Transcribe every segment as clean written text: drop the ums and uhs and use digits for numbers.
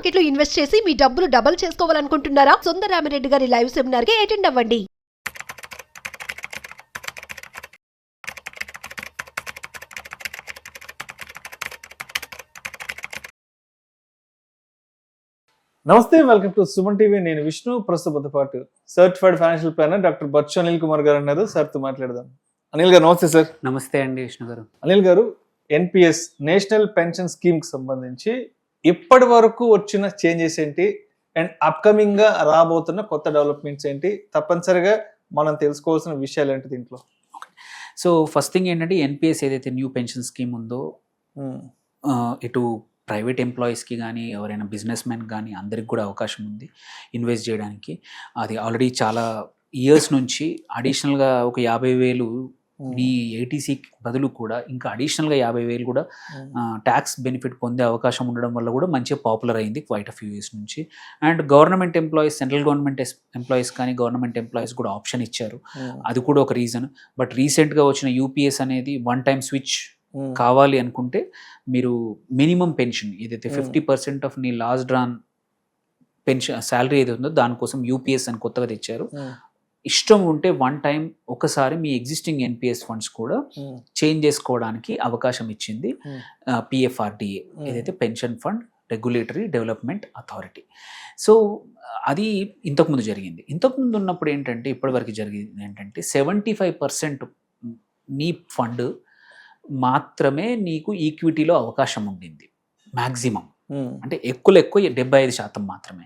Market లో invest చేసి మీ డబ్బులు డబుల్ చేసుకోవాలనుకుంటున్నారా? సుందరరామిరెడ్డి గారి లైవ్ సెమినార్ కి అటెండ్ అవ్వండి. నమస్తే, వెల్కమ్ టు సుమన్ టీవీ. నేను విష్ణు. ప్రస్తుతంతో పాటు certified financial planner doctor Bachchu Anil Kumar గారు ఉన్నారు. సార్తో మాట్లాడదాం. అనిల్ గారు నమస్తే. సార్ నమస్తే అండి విష్ణు గారు. అనిల్ గారు, ఎన్పిఎస్ నేషనల్ పెన్షన్ స్కీమ్ కి సంబంధించి ఇప్పటి వరకు వచ్చిన చేంజెస్ ఏంటి అండ్ అప్కమింగ్ గా రాబోతున్న కొత్త డెవలప్మెంట్స్ ఏంటి, తప్పనిసరిగా మనం తెలుసుకోవాల్సిన విషయాలు ఏంటి దీంట్లో? సో ఫస్ట్ థింగ్ ఏంటంటే ఎన్పిఎస్ ఏదైతే న్యూ పెన్షన్ స్కీమ్ ఉందో ఇటు ప్రైవేట్ ఎంప్లాయీస్కి కానీ ఎవరైనా బిజినెస్ మ్యాన్ కానీ అందరికి కూడా అవకాశం ఉంది ఇన్వెస్ట్ చేయడానికి. అది ఆల్రెడీ చాలా ఇయర్స్ నుంచి అడిషనల్గా ఒక 50,000 నీ ఏటీసీ బదులు కూడా ఇంకా అడిషనల్గా 50,000 కూడా ట్యాక్స్ బెనిఫిట్ పొందే అవకాశం ఉండడం వల్ల కూడా మంచిగా పాపులర్ అయింది క్వైట్ అ ఫ్యూ ఇయర్స్ నుంచి. And government employees, central government employees కానీ గవర్నమెంట్ ఎంప్లాయీస్ కూడా ఆప్షన్ ఇచ్చారు. అది కూడా ఒక రీజన్. బట్ రీసెంట్గా వచ్చిన యూపీఎస్ అనేది వన్ టైం స్విచ్ కావాలి అనుకుంటే మీరు మినిమం పెన్షన్ ఏదైతే 50% ఆఫ్ నీ లాస్ట్ డ్రాన్ పెన్షన్ శాలరీ ఏదైతే ఉందో దానికోసం యూపీఎస్ అని కొత్తగా తెచ్చారు. ఇష్టం ఉంటే వన్ టైం ఒకసారి మీ ఎగ్జిస్టింగ్ ఎన్పిఎస్ ఫండ్స్ కూడా చేంజ్ చేసుకోవడానికి అవకాశం ఇచ్చింది పిఎఫ్ఆర్డిఏ, ఏదైతే pension fund regulatory development authority. So అది ఇంతకుముందు జరిగింది. ఇంతకుముందు ఉన్నప్పుడు ఏంటంటే ఇప్పటివరకు జరిగింది ఏంటంటే 75% నీ ఫండ్ మాత్రమే నీకు ఈక్విటీలో అవకాశం ఉండింది మ్యాక్సిమం. అంటే ఎక్కువ 75% మాత్రమే.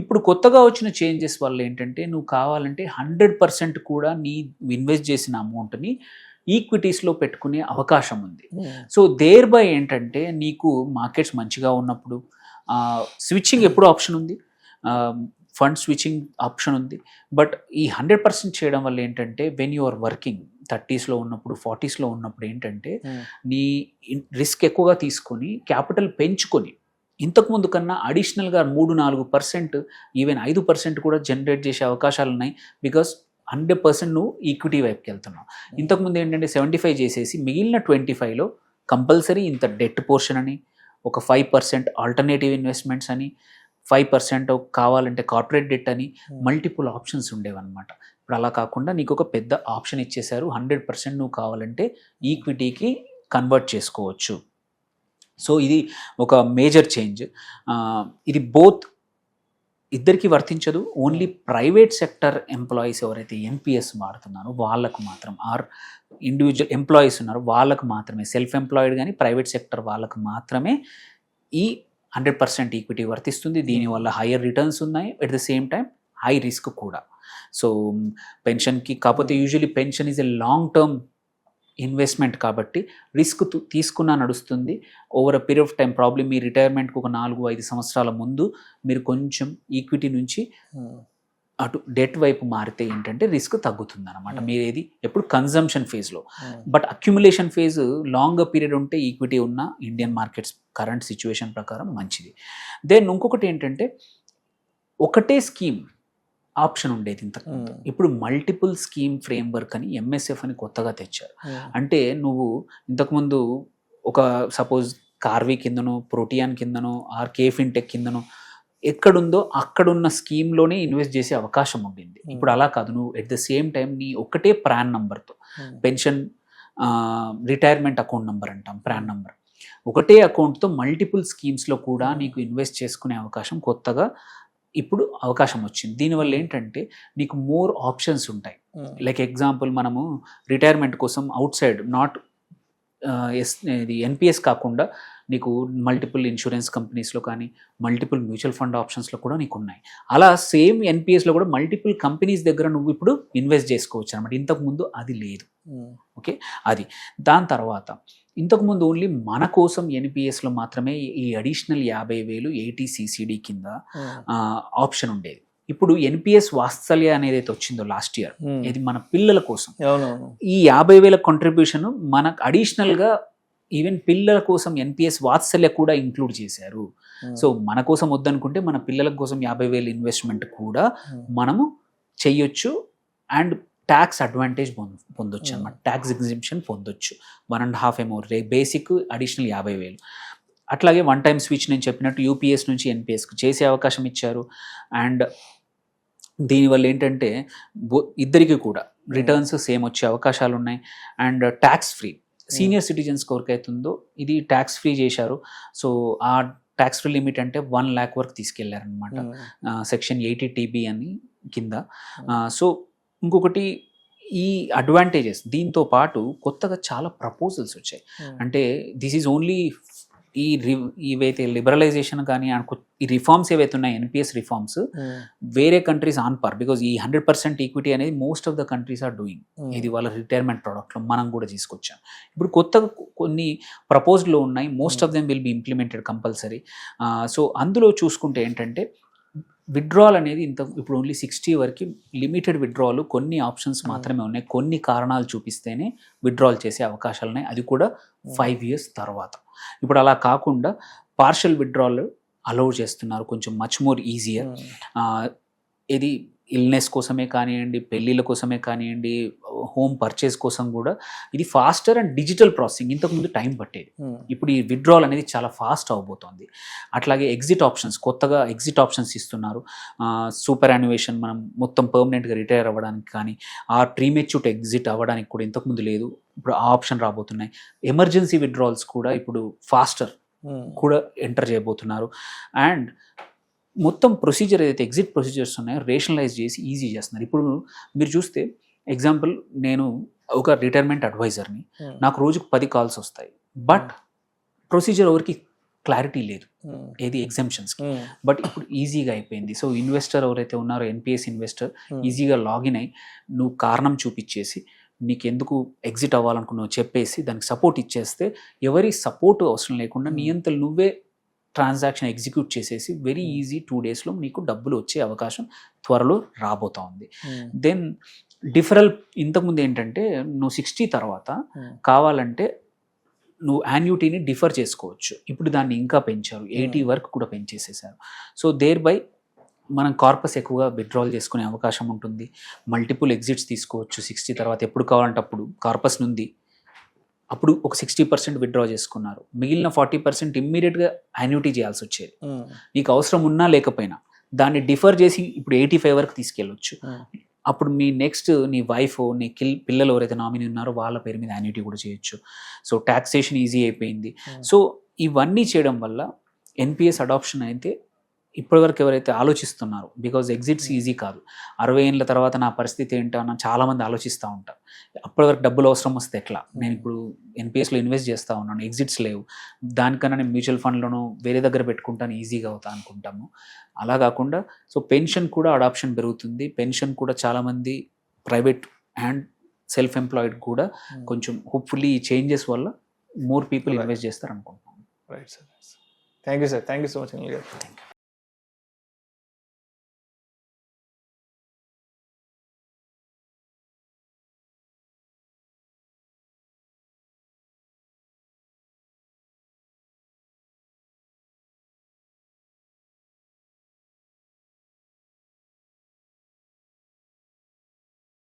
ఇప్పుడు కొత్తగా వచ్చిన చేంజెస్ వల్ల ఏంటంటే నువ్వు కావాలంటే 100% కూడా నీ ఇన్వెస్ట్ చేసిన అమౌంట్ని ఈక్విటీస్లో పెట్టుకునే అవకాశం ఉంది. సో దేర్ బై ఏంటంటే నీకు మార్కెట్స్ మంచిగా ఉన్నప్పుడు స్విచ్చింగ్ ఎప్పుడు ఆప్షన్ ఉంది, ఫండ్ స్విచ్చింగ్ ఆప్షన్ ఉంది. బట్ ఈ 100% చేయడం వల్ల ఏంటంటే వెన్ యు ఆర్ వర్కింగ్ 30sలో ఉన్నప్పుడు 40sలో ఉన్నప్పుడు ఏంటంటే నీ రిస్క్ ఎక్కువగా తీసుకొని క్యాపిటల్ పెంచుకొని ఇంతకుముందు కన్నా అడిషనల్గా 3-4% ఈవెన్ 5% కూడా జనరేట్ చేసే అవకాశాలు ఉన్నాయి. బికాస్ 100% నువ్వు ఈక్విటీ వైపుకి వెళ్తున్నావు. ఇంతకుముందు ఏంటంటే 75 చేసేసి మిగిలిన 25లో కంపల్సరీ ఇంత డెట్ పోర్షన్ అని, ఒక 5% ఆల్టర్నేటివ్ ఇన్వెస్ట్మెంట్స్ అని, 5% కావాలంటే కార్పొరేట్ డెట్ అని మల్టిపుల్ ఆప్షన్స్ ఉండేవన్నమాట. ఇప్పుడు అలా కాకుండా నీకు ఒక పెద్ద ఆప్షన్ ఇచ్చేశారు. 100% నువ్వు కావాలంటే ఈక్విటీకి కన్వర్ట్ చేసుకోవచ్చు. సో ఇది ఒక మేజర్ చేంజ్. ఇది బోత్ ఇద్దరికి వర్తించదు. ఓన్లీ ప్రైవేట్ సెక్టర్ ఎంప్లాయీస్ ఎవరైతే ఎన్పిఎస్ వాడుతున్నారో వాళ్ళకు మాత్రం, ఆర్ ఇండివిజువల్ ఎంప్లాయీస్ ఉన్నారో వాళ్ళకు మాత్రమే, సెల్ఫ్ ఎంప్లాయిడ్ కానీ ప్రైవేట్ సెక్టర్ వాళ్ళకు మాత్రమే ఈ 100% ఈక్విటీ వర్తిస్తుంది. దీనివల్ల హయ్యర్ రిటర్న్స్ ఉన్నాయి, at the same time high risk కూడా. సో పెన్షన్కి కాకపోతే usually pension is a long term investment కాబట్టి రిస్క్ తీసుకున్నా నడుస్తుంది. Over a period of time problem మీ రిటైర్మెంట్కి ఒక 4-5 సంవత్సరాల ముందు మీరు కొంచెం ఈక్విటీ నుంచి అటు డెట్ వైపు మారితే ఏంటంటే రిస్క్ తగ్గుతుంది అనమాట. మీరు ఏది ఎప్పుడు కన్జంప్షన్ ఫేజ్లో. But accumulation phase long period ఉంటే ఈక్విటీ ఉన్న ఇండియన్ మార్కెట్స్ కరెంట్ సిచ్యువేషన్ ప్రకారం మంచిది. దెన్ ఇంకొకటి ఏంటంటే ఒకటే స్కీమ్ ఆప్షన్ ఉండేది ఇంతకుముందు. ఇప్పుడు మల్టిపుల్ స్కీమ్ ఫ్రేమ్వర్క్ అని ఎంఎస్ఎఫ్ అని కొత్తగా తెచ్చారు. అంటే నువ్వు ఇంతకుముందు ఒక సపోజ్ కార్వీ కిందనో, ప్రోటియాన్ కిందనో, ఆర్ కేఫిన్టెక్ కిందనో ఎక్కడుందో అక్కడున్న స్కీమ్లోనే ఇన్వెస్ట్ చేసే అవకాశం ఉండింది. ఇప్పుడు అలా కాదు. నువ్వు ఎట్ ద సేమ్ టైం నీ ఒకటే ప్రాన్ నంబర్తో, పెన్షన్ రిటైర్మెంట్ అకౌంట్ నెంబర్ అంటాం, ప్రాన్ నంబర్, ఒకటే అకౌంట్తో మల్టిపుల్ స్కీమ్స్లో కూడా నీకు ఇన్వెస్ట్ చేసుకునే అవకాశం కొత్తగా ఇప్పుడు అవకాశం వచ్చింది. దీనివల్ల ఏంటంటే నీకు మోర్ ఆప్షన్స్ ఉంటాయి. లైక్ ఎగ్జాంపుల్ మనము రిటైర్మెంట్ కోసం అవుట్ సైడ్ నాట్ ఇది ఎన్పిఎస్ కాకుండా నీకు మల్టిపుల్ ఇన్సూరెన్స్ కంపెనీస్లో కానీ మల్టిపుల్ మ్యూచువల్ ఫండ్ ఆప్షన్స్లో కూడా నీకు ఉన్నాయి. అలా సేమ్ ఎన్పిఎస్లో కూడా మల్టిపుల్ కంపెనీస్ దగ్గర నువ్వు ఇప్పుడు ఇన్వెస్ట్ చేసుకోవచ్చు అనమాట. ఇంతకుముందు అది లేదు. ఓకే, అది దాని తర్వాత ఇంతకుముందు ఓన్లీ మన కోసం ఎన్పిఎస్లో మాత్రమే ఈ అడిషనల్ 50,000 ఏటీసీసీడీ కింద ఆప్షన్ ఉండేది. ఇప్పుడు ఎన్పిఎస్ వాత్సల్య అనేది అయితే వచ్చిందో లాస్ట్ ఇయర్, ఇది మన పిల్లల కోసం. ఈ 50,000 కాంట్రిబ్యూషన్ మనకు అడిషనల్గా ఈవెన్ పిల్లల కోసం ఎన్పిఎస్ వాత్సల్య కూడా ఇంక్లూడ్ చేశారు. సో మన కోసం వద్దనుకుంటే మన పిల్లల కోసం 50,000 ఇన్వెస్ట్మెంట్ కూడా మనము చెయ్యొచ్చు. అండ్ ట్యాక్స్ అడ్వాంటేజ్ పొందొచ్చు అనమాట. ట్యాక్స్ ఎగ్జిబిషన్ పొందొచ్చు. 1.5 బేసిక్ అడిషనల్ 50,000. అట్లాగే వన్ టైం స్విచ్ నేను చెప్పినట్టు యూపీఎస్ నుంచి ఎన్పిఎస్కి చేసే అవకాశం ఇచ్చారు. అండ్ దీనివల్ల ఏంటంటే ఇద్దరికి కూడా రిటర్న్స్ సేమ్ వచ్చే అవకాశాలు ఉన్నాయి. And tax free senior citizens కోరికైతుందో ఇది ట్యాక్స్ ఫ్రీ చేశారు. సో ఆ ట్యాక్స్ ఫ్రీ లిమిట్ అంటే 1 lakh వరకు తీసుకెళ్లారనమాట, సెక్షన్ 80 TB అని కింద. సో ఇంకొకటి ఈ అడ్వాంటేజెస్ దీంతో పాటు కొత్తగా చాలా ప్రపోజల్స్ వచ్చాయి. అంటే దిస్ ఈజ్ ఓన్లీ ఇవైతే లిబరలైజేషన్ కానీ ఈ రిఫార్మ్స్ ఏవైతే ఉన్నాయి ఎన్పిఎస్ రిఫార్మ్స్ వేరే కంట్రీస్ ఆన్ పార్, బికాజ్ ఈ 100% ఈక్విటీ అనేది most of the countries are doing. ఇది వాళ్ళ రిటైర్మెంట్ ప్రోడక్ట్లో మనం కూడా తీసుకొచ్చాం. ఇప్పుడు కొత్తగా కొన్ని ప్రపోజ్లో ఉన్నాయి, most of them will be implemented compulsory. So అందులో చూసుకుంటే ఏంటంటే విత్డ్రాల్ అనేది ఇప్పుడు ఓన్లీ 60 వరకు లిమిటెడ్ విత్డ్రాల్, కొన్ని ఆప్షన్స్ మాత్రమే ఉన్నాయి, కొన్ని కారణాలు చూపిస్తేనే విత్డ్రాల్ చేసే అవకాశాలు ఉన్నాయి, అది కూడా 5 years తర్వాత. ఇప్పుడు అలా కాకుండా పార్షల్ విత్డ్రాల్ అలౌ చేస్తున్నారు, కొంచెం మచ్ మోర్ ఈజియర్. ఇది ఇల్నెస్ కోసమే కానివ్వండి, పెళ్ళిళ్ళ కోసమే కానివ్వండి, హోమ్ పర్చేస్ కోసం కూడా ఇది ఫాస్టర్ అండ్ డిజిటల్ ప్రాసెసింగ్. ఇంతకుముందు టైం పట్టేది, ఇప్పుడు ఈ విత్డ్రాల్ అనేది చాలా ఫాస్ట్ అవబోతోంది. అట్లాగే ఎగ్జిట్ ఆప్షన్స్, కొత్తగా ఎగ్జిట్ ఆప్షన్స్ ఇస్తున్నారు. సూపర్ యాన్యువేషన్, మనం మొత్తం పర్మనెంట్గా రిటైర్ అవ్వడానికి కానీ, ఆ ప్రీమెచ్యూర్డ్ ఎగ్జిట్ అవ్వడానికి కూడా ఇంతకుముందు లేదు, ఇప్పుడు ఆ ఆప్షన్ రాబోతున్నాయి. ఎమర్జెన్సీ విత్డ్రాల్స్ కూడా ఇప్పుడు ఫాస్టర్ కూడా ఎంటర్ చేయబోతున్నారు. అండ్ మొత్తం ప్రొసీజర్ ఏదైతే ఎగ్జిట్ ప్రొసీజర్స్ ఉన్నాయో రేషనలైజ్ చేసి ఈజీ చేస్తున్నారు. ఇప్పుడు మీరు చూస్తే ఎగ్జాంపుల్, నేను ఒక రిటైర్మెంట్ అడ్వైజర్ని, నాకు రోజుకు 10 calls వస్తాయి, బట్ ప్రొసీజర్ ఎవరికి క్లారిటీ లేదు ఏది ఎగ్జామ్షన్స్కి. బట్ ఇప్పుడు ఈజీగా అయిపోయింది. సో ఇన్వెస్టర్ ఎవరైతే ఉన్నారో ఎన్పిఎస్ ఇన్వెస్టర్ ఈజీగా లాగిన్ అయ్యి నువ్వు కారణం చూపించేసి నీకు ఎందుకు ఎగ్జిట్ అవ్వాలనుకున్నావు చెప్పేసి దానికి సపోర్ట్ ఇచ్చేస్తే, ఎవరి సపోర్ట్ అవసరం లేకుండా నీ అంతలు నువ్వే ట్రాన్సాక్షన్ ఎగ్జిక్యూట్ చేసేసి వెరీ ఈజీ 2 daysలో నీకు డబ్బులు వచ్చే అవకాశం త్వరలో రాబోతా ఉంది. దెన్ డిఫరల్, ఇంతకుముందు ఏంటంటే నువ్వు 60 తర్వాత కావాలంటే నువ్వు యాన్యుటీని డిఫర్ చేసుకోవచ్చు, ఇప్పుడు దాన్ని ఇంకా పెంచారు, 80 వరకు కూడా పెంచేసేసారు. సో దేర్ బై మనం కార్పస్ ఎక్కువగా విత్డ్రాల్ చేసుకునే అవకాశం ఉంటుంది, మల్టిపుల్ ఎగ్జిట్స్ తీసుకోవచ్చు 60 తర్వాత, ఎప్పుడు కావాలంటే అప్పుడు. కార్పస్ నుండి అప్పుడు ఒక 60% విత్డ్రా చేసుకున్నారు, మిగిలిన 40% ఇమ్మీడియట్గా యాన్యుటీ చేయాల్సి వచ్చేది. నీకు అవసరం ఉన్నా లేకపోయినా దాన్ని డిఫర్ చేసి ఇప్పుడు 85 వరకు తీసుకెళ్ళొచ్చు. అప్పుడు మీ నెక్స్ట్ నీ వైఫ్, నీ పిల్లలు ఎవరైతే నామినీ ఉన్నారో వాళ్ళ పేరు మీద యాన్యుటీ కూడా చేయొచ్చు. సో ట్యాక్సేషన్ ఈజీ అయిపోయింది. సో ఇవన్నీ చేయడం వల్ల ఎన్పిఎస్ అడాప్షన్ అయితే ఇప్పటివరకు ఎవరైతే ఆలోచిస్తున్నారో, బికాజ్ ఎగ్జిట్స్ ఈజీ కాదు, 60 ఏళ్ళ తర్వాత నా పరిస్థితి ఏంటో అని చాలామంది ఆలోచిస్తూ ఉంటారు. అప్పటివరకు డబ్బులు అవసరం వస్తే ఎట్లా, నేను ఇప్పుడు ఎన్పిఎస్లో ఇన్వెస్ట్ చేస్తూ ఉన్నాను, ఎగ్జిట్స్ లేవు, దానికన్నా నేను మ్యూచువల్ ఫండ్లోనూ వేరే దగ్గర పెట్టుకుంటాను ఈజీగా అవుతా అనుకుంటాము. అలా కాకుండా సో పెన్షన్ కూడా అడాప్షన్ పెరుగుతుంది. పెన్షన్ కూడా చాలామంది ప్రైవేట్ అండ్ సెల్ఫ్ ఎంప్లాయిడ్ కూడా కొంచెం హోప్ఫుల్లీ ఈ చేంజెస్ వల్ల మోర్ పీపుల్ ఇన్వెస్ట్ చేస్తారు అనుకుంటున్నాను. Right sir, thank you sir, thank you so much.